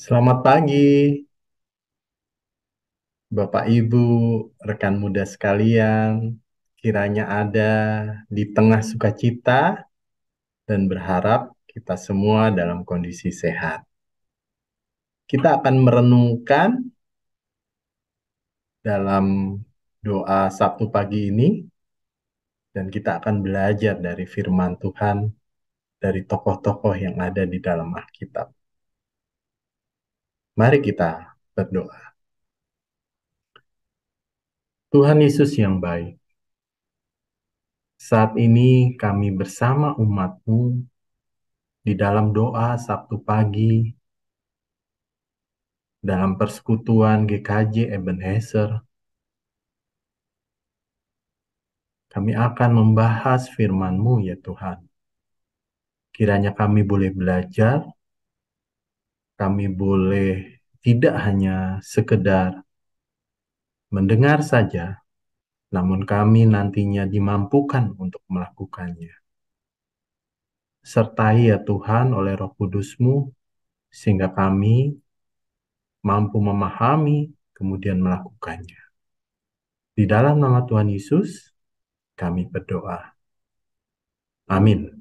Selamat pagi, Bapak Ibu, rekan muda sekalian. Kiranya ada di tengah sukacita dan berharap kita semua dalam kondisi sehat. Kita akan merenungkan dalam doa Sabtu pagi ini, dan kita akan belajar dari firman Tuhan, dari tokoh-tokoh yang ada di dalam Alkitab. Mari kita berdoa. Tuhan Yesus yang baik, saat ini kami bersama umat-Mu di dalam doa Sabtu pagi, dalam persekutuan GKJ Ebenezer, kami akan membahas firman-Mu ya Tuhan. Kiranya kami boleh belajar, kami boleh tidak hanya sekedar mendengar saja, namun kami nantinya dimampukan untuk melakukannya. Sertai ya Tuhan oleh Roh Kudus-Mu, sehingga kami mampu memahami, kemudian melakukannya. Di dalam nama Tuhan Yesus, kami berdoa. Amin.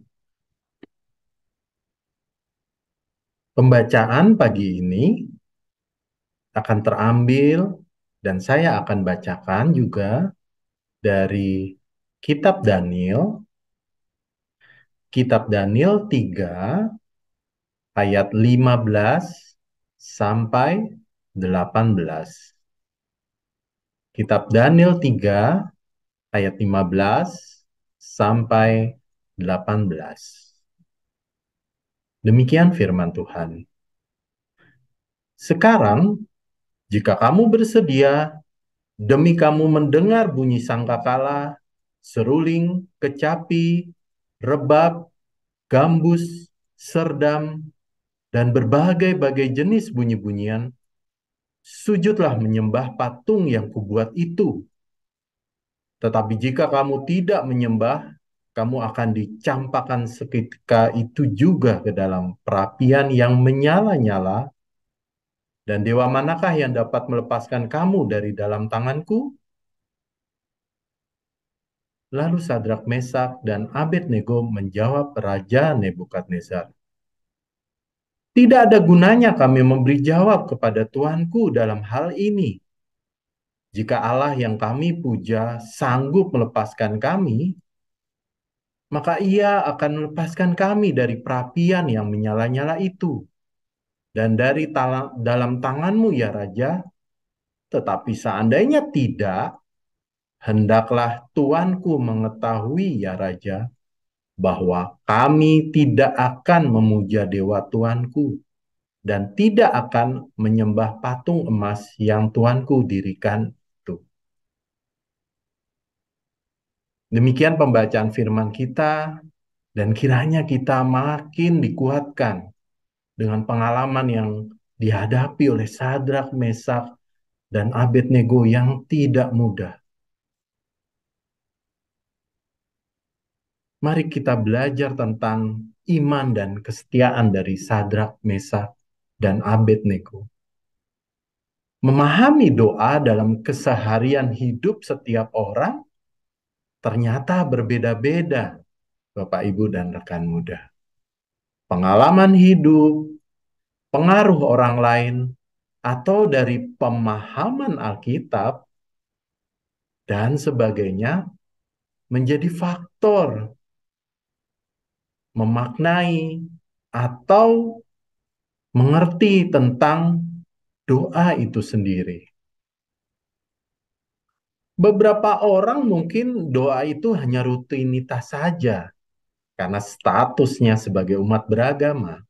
Pembacaan pagi ini akan terambil dan saya akan bacakan juga dari Kitab Daniel 3 ayat 15 sampai 18. Kitab Daniel 3 ayat 15 sampai 18. Demikian firman Tuhan. Sekarang, jika kamu bersedia, demi kamu mendengar bunyi sangkakala, seruling, kecapi, rebab, gambus, serdam, dan berbagai-bagai jenis bunyi-bunyian, sujudlah menyembah patung yang kubuat itu. Tetapi jika kamu tidak menyembah, kamu akan dicampakkan seketika itu juga ke dalam perapian yang menyala-nyala. Dan dewa manakah yang dapat melepaskan kamu dari dalam tanganku? Lalu Sadrak, Mesak, dan Abednego menjawab Raja Nebukadnezar, "Tidak ada gunanya kami memberi jawab kepada Tuanku dalam hal ini. Jika Allah yang kami puja sanggup melepaskan kami, maka Ia akan melepaskan kami dari perapian yang menyala-nyala itu dan dari dalam tanganmu ya Raja. Tetapi seandainya tidak, hendaklah Tuanku mengetahui ya Raja, bahwa kami tidak akan memuja dewa Tuanku dan tidak akan menyembah patung emas yang Tuanku dirikan itu." Demikian pembacaan firman kita, dan kiranya kita makin dikuatkan dengan pengalaman yang dihadapi oleh Sadrak, Mesak, dan Abednego yang tidak mudah. Mari kita belajar tentang iman dan kesetiaan dari Sadrak, Mesak, dan Abednego. Memahami doa dalam keseharian hidup setiap orang ternyata berbeda-beda, Bapak, Ibu, dan rekan muda. Pengalaman hidup, pengaruh orang lain, atau dari pemahaman Alkitab, dan sebagainya menjadi faktor memaknai atau mengerti tentang doa itu sendiri. Beberapa orang mungkin doa itu hanya rutinitas saja karena statusnya sebagai umat beragama.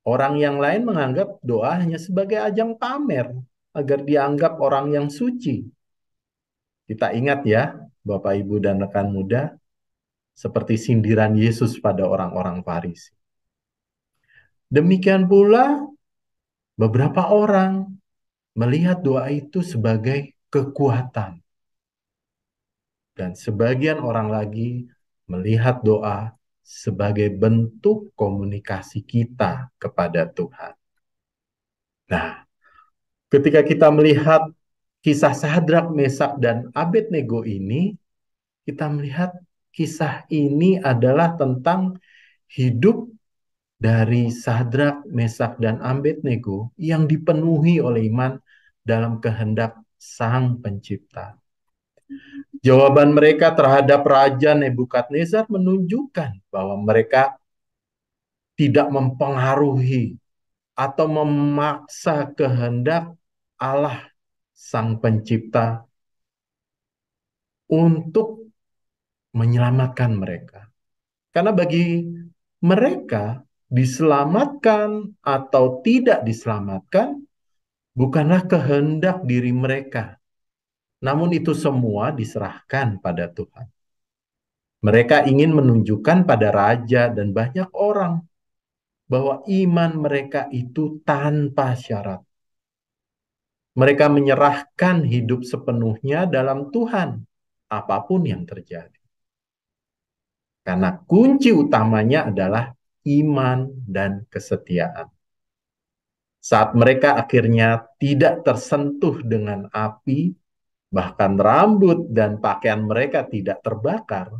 Orang yang lain menganggap doa hanya sebagai ajang pamer agar dianggap orang yang suci. Kita ingat ya, Bapak, Ibu, dan rekan muda, seperti sindiran Yesus pada orang-orang Farisi. Demikian pula beberapa orang melihat doa itu sebagai kekuatan. Dan sebagian orang lagi melihat doa sebagai bentuk komunikasi kita kepada Tuhan. Nah, ketika kita melihat kisah Sadrak, Mesak, dan Abednego ini, kita melihat kisah ini adalah tentang hidup dari Sadrak, Mesak, dan Abednego yang dipenuhi oleh iman dalam kehendak Sang Pencipta. Jawaban mereka terhadap Raja Nebukadnezar menunjukkan bahwa mereka tidak mempengaruhi atau memaksa kehendak Allah Sang Pencipta untuk menyelamatkan mereka. Karena bagi mereka, diselamatkan atau tidak diselamatkan bukanlah kehendak diri mereka. Namun itu semua diserahkan pada Tuhan. Mereka ingin menunjukkan pada raja dan banyak orang bahwa iman mereka itu tanpa syarat. Mereka menyerahkan hidup sepenuhnya dalam Tuhan, apapun yang terjadi. Karena kunci utamanya adalah iman dan kesetiaan. Saat mereka akhirnya tidak tersentuh dengan api, bahkan rambut dan pakaian mereka tidak terbakar,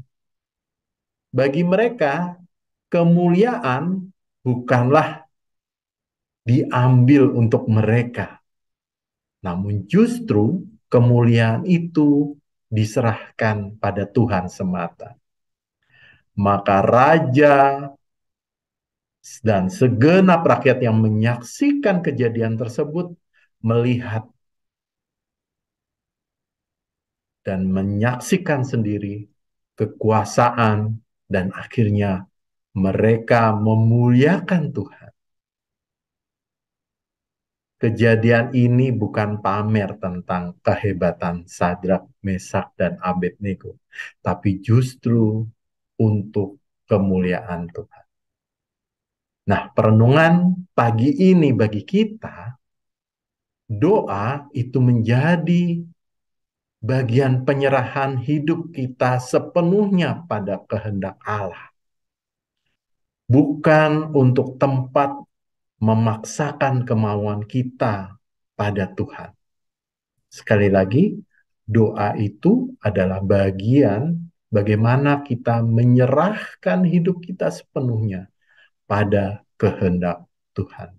bagi mereka kemuliaan bukanlah diambil untuk mereka, namun justru kemuliaan itu diserahkan pada Tuhan semata. Maka raja dan segenap rakyat yang menyaksikan kejadian tersebut melihat dan menyaksikan sendiri kekuasaan, dan akhirnya mereka memuliakan Tuhan. Kejadian ini bukan pamer tentang kehebatan Sadrak, Mesak, dan Abednego, tapi justru untuk kemuliaan Tuhan. Nah, perenungan pagi ini bagi kita, doa itu menjadi bagian penyerahan hidup kita sepenuhnya pada kehendak Allah. Bukan untuk tempat memaksakan kemauan kita pada Tuhan. Sekali lagi, doa itu adalah bagian bagaimana kita menyerahkan hidup kita sepenuhnya pada kehendak Tuhan.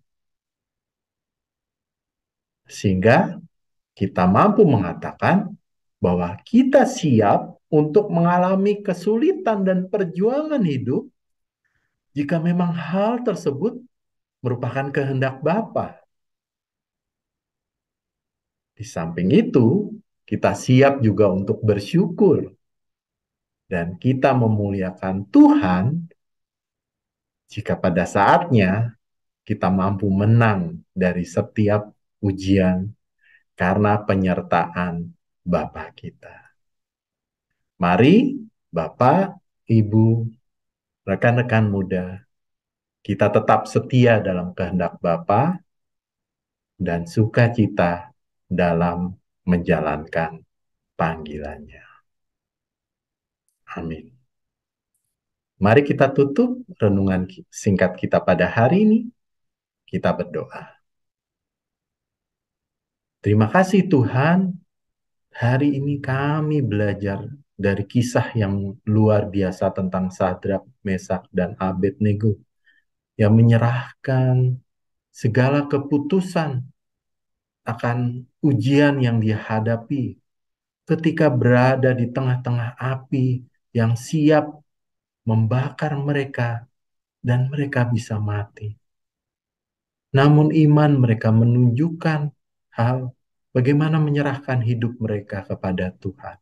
Sehingga kita mampu mengatakan bahwa kita siap untuk mengalami kesulitan dan perjuangan hidup jika memang hal tersebut merupakan kehendak Bapa. Di samping itu, kita siap juga untuk bersyukur dan kita memuliakan Tuhan jika pada saatnya kita mampu menang dari setiap ujian karena penyertaan Bapa kita. Mari Bapak, Ibu, rekan-rekan muda, kita tetap setia dalam kehendak Bapa dan sukacita dalam menjalankan panggilannya. Amin. Mari kita tutup renungan singkat kita pada hari ini. Kita berdoa. Terima kasih Tuhan, hari ini kami belajar dari kisah yang luar biasa tentang Sadrak, Mesak, dan Abednego yang menyerahkan segala keputusan akan ujian yang dia hadapi ketika berada di tengah-tengah api yang siap membakar mereka dan mereka bisa mati. Namun iman mereka menunjukkan hal bagaimana menyerahkan hidup mereka kepada Tuhan.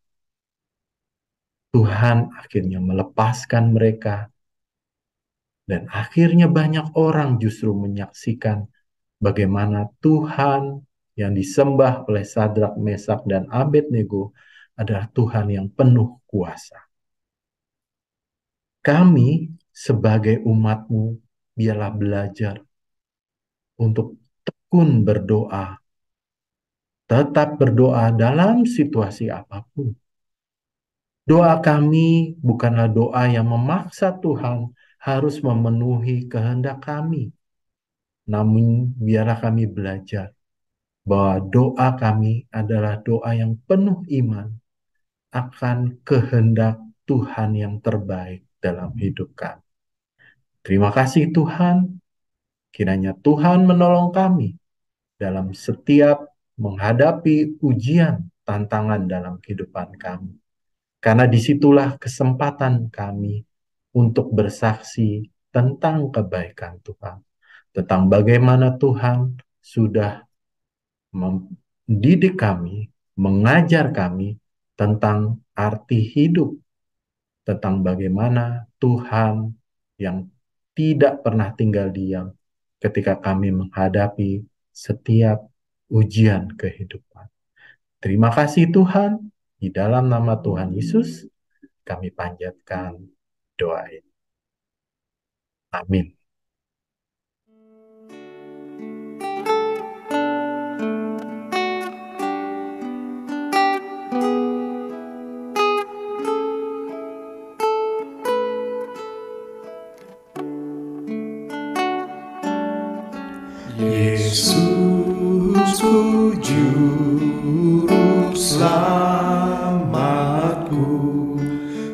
Tuhan akhirnya melepaskan mereka dan akhirnya banyak orang justru menyaksikan bagaimana Tuhan yang disembah oleh Sadrak, Mesak, dan Abednego adalah Tuhan yang penuh kuasa. Kami sebagai umat-Mu biarlah belajar untuk tekun berdoa, tetap berdoa dalam situasi apapun. Doa kami bukanlah doa yang memaksa Tuhan harus memenuhi kehendak kami. Namun biarlah kami belajar bahwa doa kami adalah doa yang penuh iman akan kehendak Tuhan yang terbaik dalam hidup kami. Terima kasih Tuhan, kiranya Tuhan menolong kami dalam setiap menghadapi ujian, tantangan dalam kehidupan kami. Karena disitulah kesempatan kami untuk bersaksi tentang kebaikan Tuhan. Tentang bagaimana Tuhan sudah mendidik kami, mengajar kami tentang arti hidup, tentang bagaimana Tuhan yang tidak pernah tinggal diam ketika kami menghadapi setiap ujian kehidupan. Terima kasih Tuhan, di dalam nama Tuhan Yesus kami panjatkan doa ini. Amin. Yesusku juru selamatku,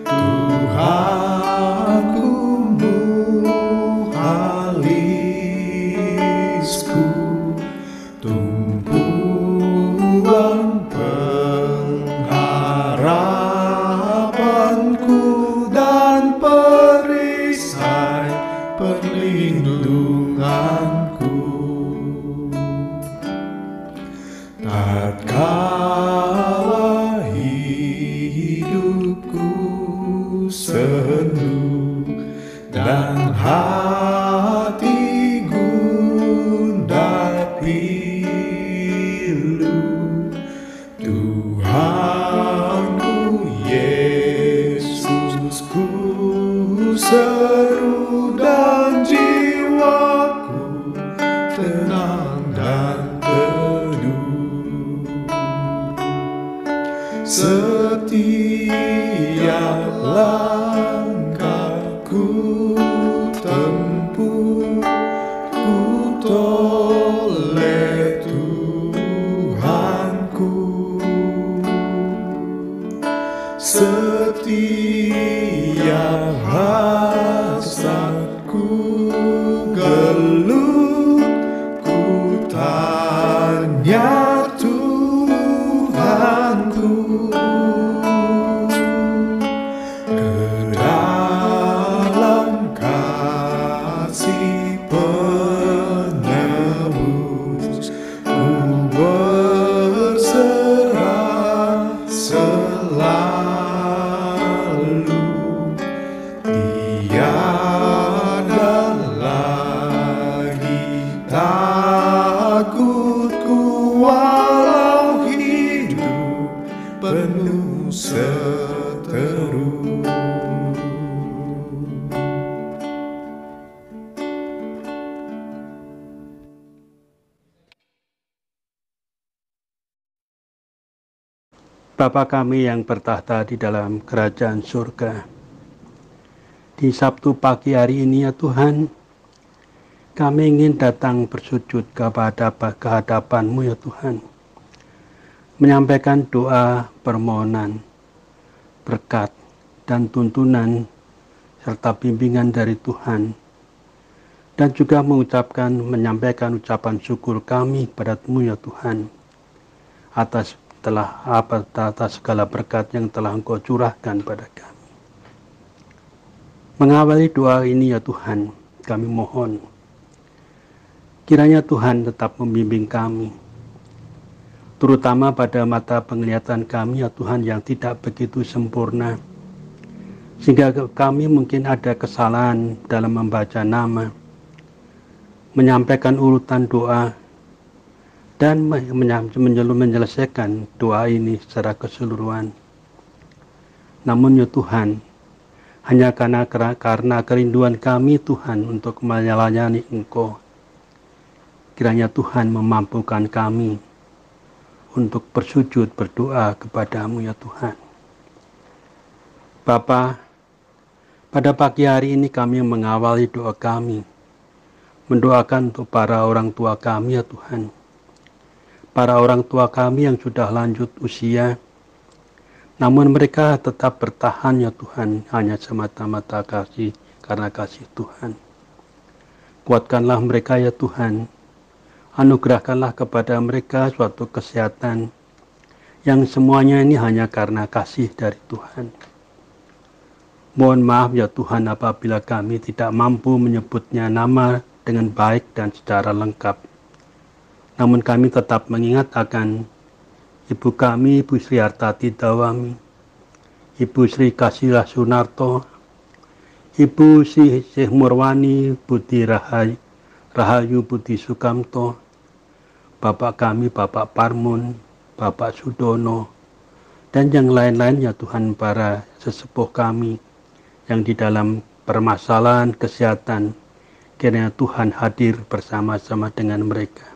Tuhanku muhalisku, tumpuan pengharapanku dan perisai perlindunganku. Tatkala hidupku sendu dan hati gundah pilu, Tuhanku Yesusku seru dan jiwaku tenang dan teduh. Setiap langkahku tempuh, ku toleh Tuhanku. Setiap hasratku gelut, ku tanya Tuhanku. Ke dalam kasih penebus ku berserah selalu. Tiada lagi takutku walau hidup penuh seteru. Bapa kami yang bertahta di dalam kerajaan surga, di Sabtu pagi hari ini ya Tuhan, kami ingin datang bersujud kepada kehadapan-Mu ya Tuhan, menyampaikan doa permohonan, berkat, dan tuntunan, serta bimbingan dari Tuhan, dan juga menyampaikan ucapan syukur kami kepada-Mu ya Tuhan, atas segala berkat yang telah Engkau curahkan pada kami. Mengawali doa ini ya Tuhan, kami mohon, kiranya Tuhan tetap membimbing kami, terutama pada mata penglihatan kami ya Tuhan yang tidak begitu sempurna, sehingga kami mungkin ada kesalahan dalam membaca nama, menyampaikan urutan doa, dan menyelesaikan doa ini secara keseluruhan. Namun ya Tuhan, hanya karena kerinduan kami Tuhan untuk melayani Engkau, kiranya Tuhan memampukan kami untuk bersujud berdoa kepada-Mu ya Tuhan. Bapa, pada pagi hari ini kami mengawali doa kami, mendoakan untuk para orang tua kami ya Tuhan, para orang tua kami yang sudah lanjut usia, namun mereka tetap bertahan ya Tuhan, hanya semata-mata karena kasih Tuhan. Kuatkanlah mereka ya Tuhan, anugerahkanlah kepada mereka suatu kesehatan, yang semuanya ini hanya karena kasih dari Tuhan. Mohon maaf ya Tuhan apabila kami tidak mampu menyebutnya nama dengan baik dan secara lengkap. Namun kami tetap mengingat akan Ibu kami, Ibu Sri Hartati Dawami, Ibu Sri Kasilah Sunarto, Ibu Sri Syekh Murwani Budi Rahayu Budi Sukamto, Bapak kami, Bapak Parmun, Bapak Sudono, dan yang lain-lain ya Tuhan, para sesepuh kami yang di dalam permasalahan kesehatan, kiranya Tuhan hadir bersama-sama dengan mereka.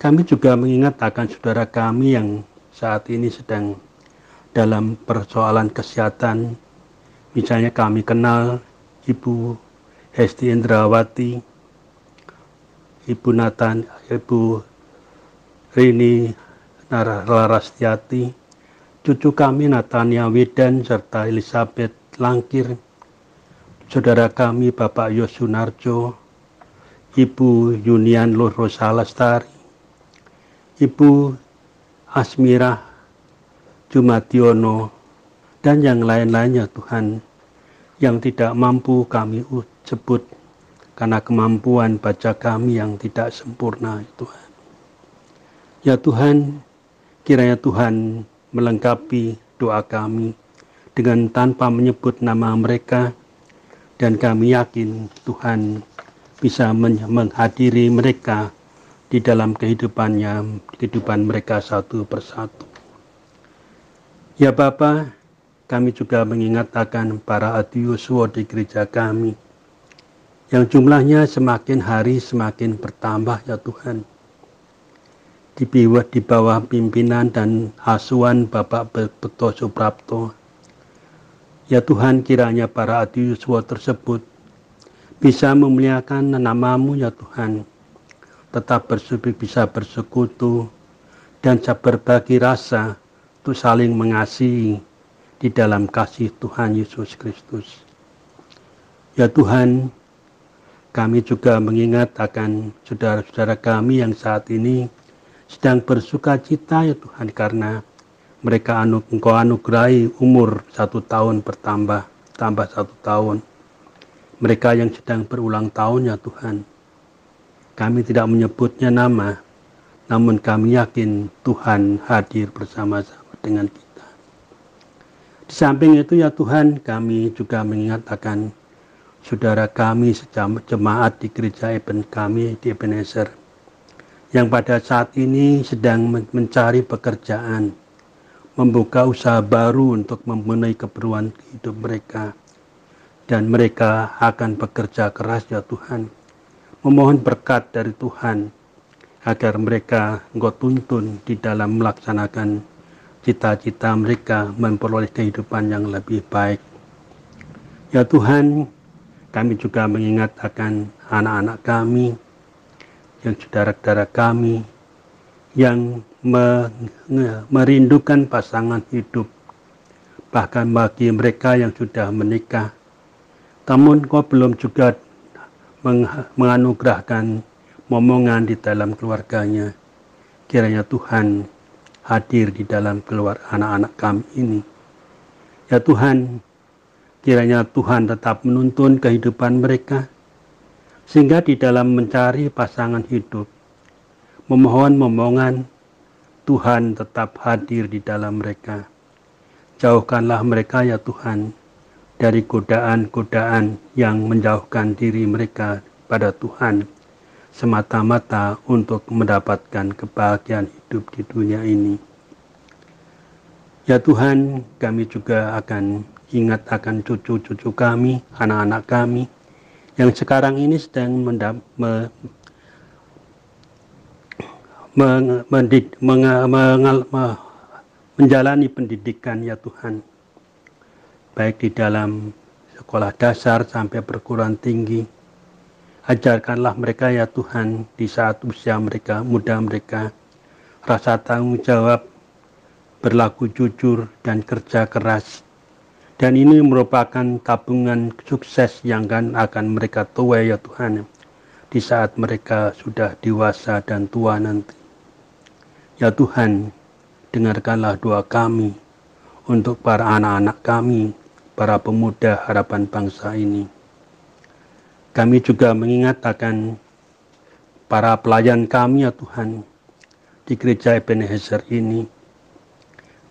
Kami juga mengingat akan saudara kami yang saat ini sedang dalam persoalan kesehatan. Misalnya kami kenal Ibu Hesti Indrawati, Ibu Rini Larastiati, cucu kami Natania Widan serta Elizabeth Langkir, saudara kami Bapak Yosunarjo, Ibu Yunian Rosa Lestari, Ibu Asmirah Jumationo, dan yang lain-lainnya Tuhan, yang tidak mampu kami sebut karena kemampuan baca kami yang tidak sempurna Tuhan. Ya Tuhan, kiranya Tuhan melengkapi doa kami dengan tanpa menyebut nama mereka, dan kami yakin Tuhan bisa menghadiri mereka di dalam kehidupan mereka satu persatu. Ya Bapa, kami juga mengingat akan para adiuswo di gereja kami, yang jumlahnya semakin hari semakin bertambah ya Tuhan. Di bawah pimpinan dan asuhan Bapak Bekto Suprapto, ya Tuhan, kiranya para adiuswo tersebut bisa memuliakan nama-Mu ya Tuhan, tetap bisa bersekutu dan berbagi rasa untuk saling mengasihi di dalam kasih Tuhan Yesus Kristus. Ya Tuhan, kami juga mengingat akan saudara-saudara kami yang saat ini sedang bersuka cita ya Tuhan, karena mereka Engkau anugerahi umur 1 tahun tambah 1 tahun. Mereka yang sedang berulang tahun ya Tuhan, kami tidak menyebutnya nama, namun kami yakin Tuhan hadir bersama-sama dengan kita. Di samping itu ya Tuhan, kami juga mengingat akan saudara kami jemaat di gereja kami di Ebenezer, yang pada saat ini sedang mencari pekerjaan, membuka usaha baru untuk memenuhi keperluan hidup mereka, dan mereka akan bekerja keras ya Tuhan, memohon berkat dari Tuhan agar mereka Engkau tuntun di dalam melaksanakan cita-cita mereka memperoleh kehidupan yang lebih baik. Ya Tuhan, kami juga mengingat akan anak-anak kami, yang saudara-saudara kami, yang merindukan pasangan hidup, bahkan bagi mereka yang sudah menikah, namun Kau belum juga menganugerahkan momongan di dalam keluarganya. Kiranya Tuhan hadir di dalam keluarga anak-anak kami ini. Ya Tuhan, kiranya Tuhan tetap menuntun kehidupan mereka, sehingga di dalam mencari pasangan hidup, memohon momongan, Tuhan tetap hadir di dalam mereka. Jauhkanlah mereka ya Tuhan dari godaan-godaan yang menjauhkan diri mereka pada Tuhan, semata-mata untuk mendapatkan kebahagiaan hidup di dunia ini. Ya Tuhan, kami juga akan ingat akan cucu-cucu kami, anak-anak kami, yang sekarang ini sedang menjalani pendidikan ya Tuhan, baik di dalam sekolah dasar sampai perguruan tinggi. Ajarkanlah mereka ya Tuhan di saat usia mereka, muda mereka, rasa tanggung jawab, berlaku jujur dan kerja keras. Dan ini merupakan tabungan sukses yang akan mereka tuai ya Tuhan, di saat mereka sudah dewasa dan tua nanti. Ya Tuhan, dengarkanlah doa kami untuk para anak-anak kami, para pemuda harapan bangsa ini. Kami juga mengingat akan para pelayan kami ya Tuhan, di gereja Ebenezer ini.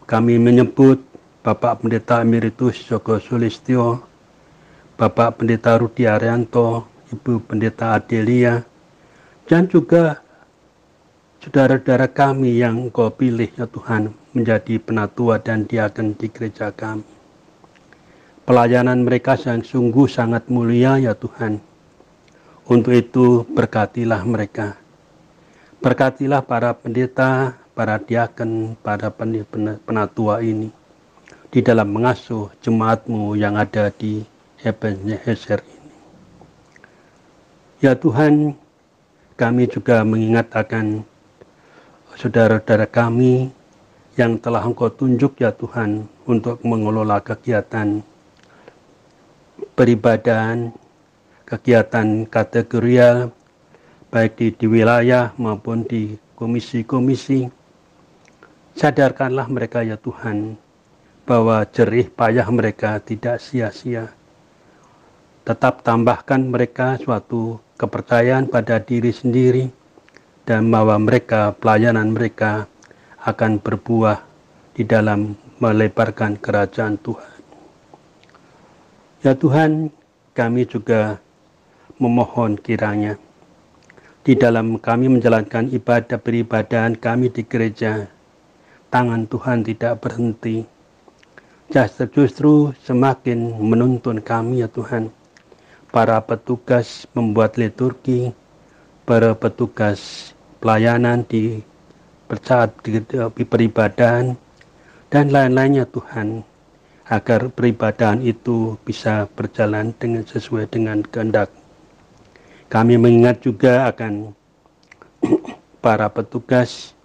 Kami menyebut Bapak Pendeta Emeritus Joko Sulistyo, Bapak Pendeta Rudi Arianto, Ibu Pendeta Adelia, dan juga saudara-saudara kami yang Engkau pilih ya Tuhan menjadi penatua dan diaken di gereja kami. Pelayanan mereka yang sungguh sangat mulia ya Tuhan. Untuk itu berkatilah mereka. Berkatilah para pendeta, para diaken, para penatua ini di dalam mengasuh jemaat-Mu yang ada di Ebenezer ini. Ya Tuhan, kami juga mengingat akan saudara-saudara kami yang telah Engkau tunjuk ya Tuhan untuk mengelola kegiatan peribadahan, kegiatan kategorial, baik di wilayah maupun di komisi-komisi. Sadarkanlah mereka ya Tuhan, bahwa jerih payah mereka tidak sia-sia. Tetap tambahkan mereka suatu kepercayaan pada diri sendiri, dan bahwa mereka, pelayanan mereka akan berbuah di dalam melebarkan kerajaan Tuhan. Ya Tuhan, kami juga memohon kiranya di dalam kami menjalankan ibadah peribadahan kami di gereja, tangan Tuhan tidak berhenti. Justru semakin menuntun kami ya Tuhan. Para petugas membuat liturgi, para petugas pelayanan di saat di peribadahan, dan lain-lainnya Tuhan, agar peribadahan itu bisa berjalan sesuai dengan kehendak. Kami mengingat juga akan para petugas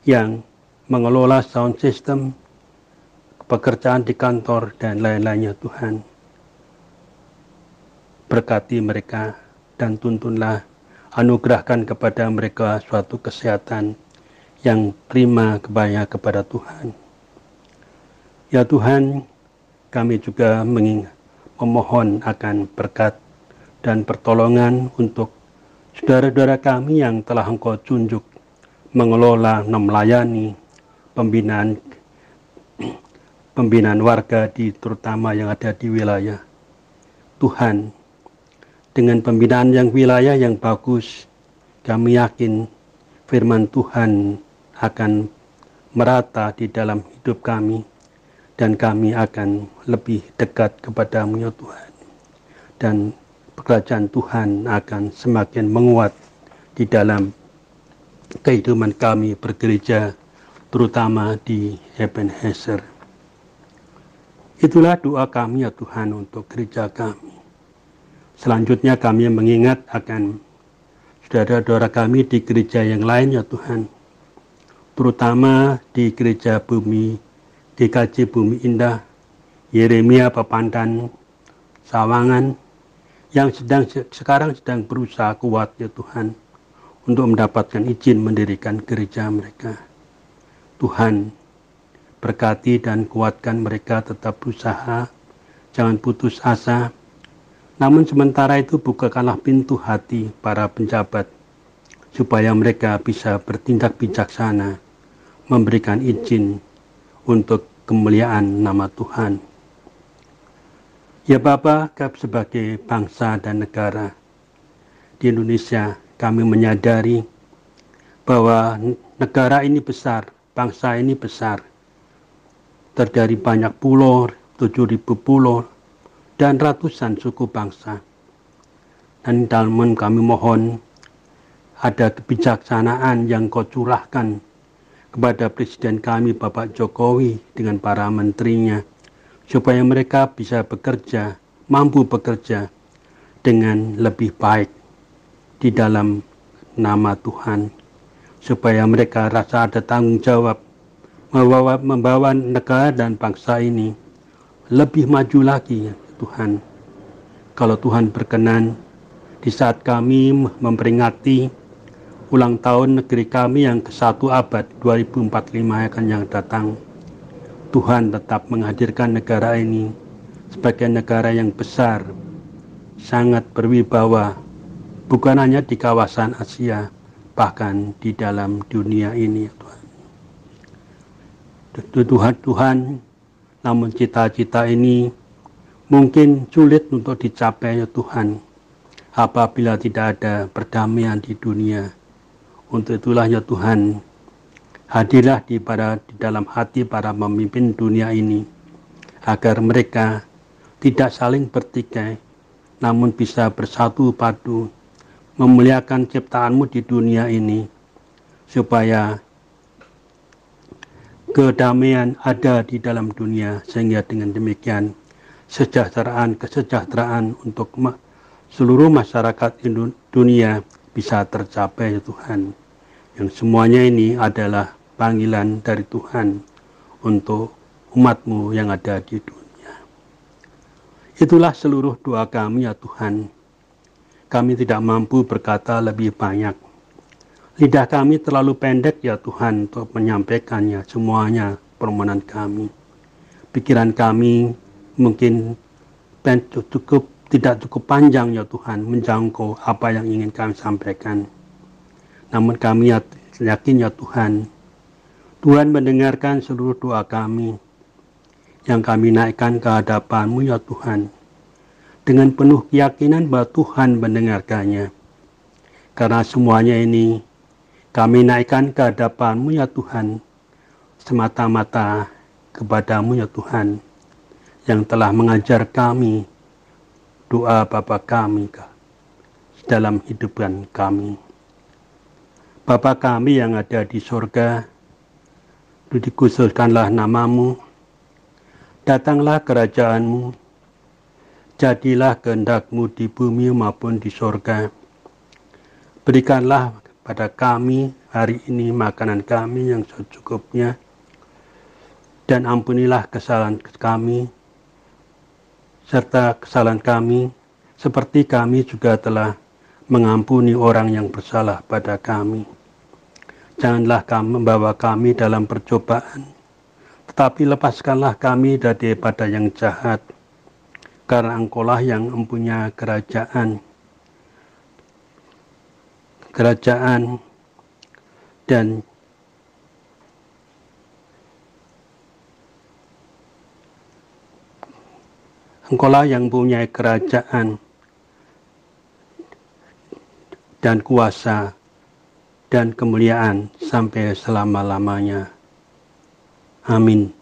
yang mengelola sound system, pekerjaan di kantor, dan lain-lainnya Tuhan. Berkati mereka dan tuntunlah, anugerahkan kepada mereka suatu kesehatan yang prima kepada Tuhan. Ya Tuhan, kami juga memohon akan berkat dan pertolongan untuk saudara-saudara kami yang telah Engkau tunjuk mengelola, melayani pembinaan warga terutama yang ada di wilayah. Tuhan, dengan pembinaan wilayah yang bagus, kami yakin firman Tuhan akan merata di dalam hidup kami, dan kami akan lebih dekat kepada-Mu ya Tuhan. Dan kerajaan Tuhan akan semakin menguat di dalam kehidupan kami bergereja terutama di Ebenezer. Itulah doa kami ya Tuhan untuk gereja kami. Selanjutnya kami mengingat akan saudara-saudara kami di gereja yang lain ya Tuhan, terutama di gereja Bumi, GKJ Bumi Indah, Yeremia Papandan, Sawangan, yang sekarang sedang berusaha kuat ya Tuhan, untuk mendapatkan izin mendirikan gereja mereka. Tuhan, berkati dan kuatkan mereka tetap berusaha, jangan putus asa. Namun sementara itu bukakanlah pintu hati para penjabat, supaya mereka bisa bertindak bijaksana, memberikan izin untuk kemuliaan nama Tuhan. Ya Bapa, sebagai bangsa dan negara di Indonesia, kami menyadari bahwa negara ini besar, bangsa ini besar, terdiri banyak pulau, 7.000 pulau, dan ratusan suku bangsa. Dan dalam kami mohon ada kebijaksanaan yang Kau curahkan kepada Presiden kami Bapak Jokowi dengan para menterinya, supaya mereka bisa bekerja, mampu bekerja dengan lebih baik di dalam nama Tuhan, supaya mereka rasa ada tanggung jawab membawa negara dan bangsa ini lebih maju lagi ya Tuhan. Kalau Tuhan berkenan, di saat kami memperingati ulang tahun negeri kami yang ke-1 abad 2045 yang datang, Tuhan tetap menghadirkan negara ini sebagai negara yang besar, sangat berwibawa, bukan hanya di kawasan Asia, bahkan di dalam dunia ini ya Tuhan. Tuhan, namun cita-cita ini mungkin sulit untuk dicapai ya Tuhan, apabila tidak ada perdamaian di dunia. Untuk itulah ya Tuhan, hadirlah di dalam hati para pemimpin dunia ini, agar mereka tidak saling bertikai, namun bisa bersatu padu, memuliakan ciptaan-Mu di dunia ini, supaya kedamaian ada di dalam dunia, sehingga dengan demikian kesejahteraan untuk seluruh masyarakat dunia bisa tercapai ya Tuhan. Yang semuanya ini adalah panggilan dari Tuhan untuk umat-Mu yang ada di dunia. Itulah seluruh doa kami ya Tuhan. Kami tidak mampu berkata lebih banyak. Lidah kami terlalu pendek ya Tuhan untuk menyampaikannya semuanya permohonan kami. Pikiran kami mungkin tidak cukup panjang ya Tuhan menjangkau apa yang ingin kami sampaikan. Namun kami yakin ya Tuhan, Tuhan mendengarkan seluruh doa kami yang kami naikkan ke hadapan-Mu ya Tuhan, dengan penuh keyakinan bahwa Tuhan mendengarkannya. Karena semuanya ini kami naikkan ke hadapan-Mu ya Tuhan, semata-mata kepada-Mu ya Tuhan, yang telah mengajar kami doa Bapa kami dalam hidupan kami. Bapa kami yang ada di surga, dikuduskanlah nama-Mu, datanglah kerajaan-Mu, jadilah kehendak-Mu di bumi maupun di surga. Berikanlah pada kami hari ini makanan kami yang secukupnya, dan ampunilah kesalahan kami serta kesalahan kami, seperti kami juga telah mengampuni orang yang bersalah pada kami. Janganlah membawa kami dalam percobaan, tetapi lepaskanlah kami daripada yang jahat, karena Engkau-lah yang mempunyai kerajaan dan Engkau-lah yang mempunyai kerajaan dan kuasa dan kemuliaan sampai selama-lamanya. Amin.